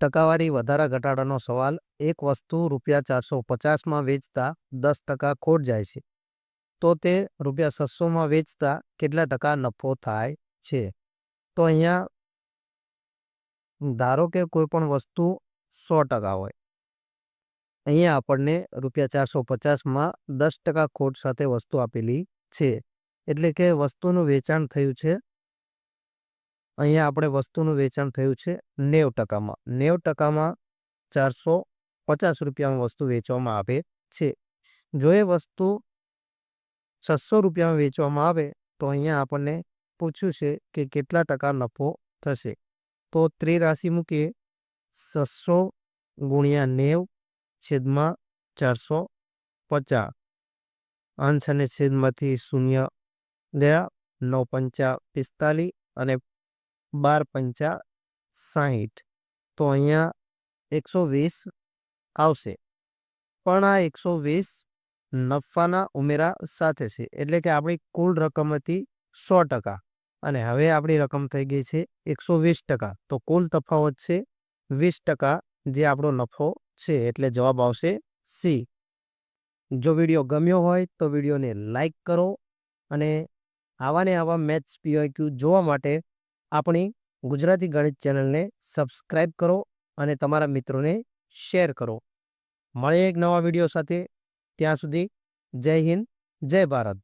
ટકાવારી વધારા ઘટાડાનો સવાલ. એક વસ્તુ ₹450 વેચતા 10% ખોટ જાય છે, તો તે ₹600 વેચતા કેટલા ટકા નફો થાય છે? તો અહીંયા ધારો કે કોઈ પણ વસ્તુ 100% હોય. અહીંયા આપણને ₹450માં 10% ખોટ સાથે વસ્તુ આપેલી છે. એટલે કે વસ્તુનું વેચાણ થયું છે. અહીંયા આપણે વસ્તુનું વેચાણ થયું છે 90%માં. 90%માં ₹450 વસ્તુ વેચવામાં આવે છે. જો એ વસ્તુ ₹600 વેચવામાં આવે તો અહીંયા આપણને પૂછ્યું છે કે કેટલા ટકા નફો થશે. તો ત્રિરાશિ મૂકીએ. 600 ગુણ્યા 90 છેદમાં 450. અંશ અને છેદમાંથી શૂન્ય ગયા. 9 પંચા 45 અને 12 પંચા 60. તો અહીંયા 120 આવશે. પણ આ 120 નફાના ઉમેરા સાથે છે. એટલે કે આપણી કુલ રકમ હતી 100% અને હવે આપણી રકમ થઈ ગઈ છે 120%. તો કુલ તફાવત છે 20%, જે આપણો નફો છે. એટલે જવાબ આવશે સી. જો વિડીયો ગમ્યો હોય તો વિડીયોને લાઈક કરો અને આવા ને આવા મેથ્સ PYQ જોવા માટે આપણી ગુજરાતી ગણિત ચેનલને સબસ્ક્રાઈબ કરો અને તમારા મિત્રોને શેર કરો. મળીએ એક નવા વિડીયો સાથે. ત્યાં સુધી જય હિન્દ, જય ભારત.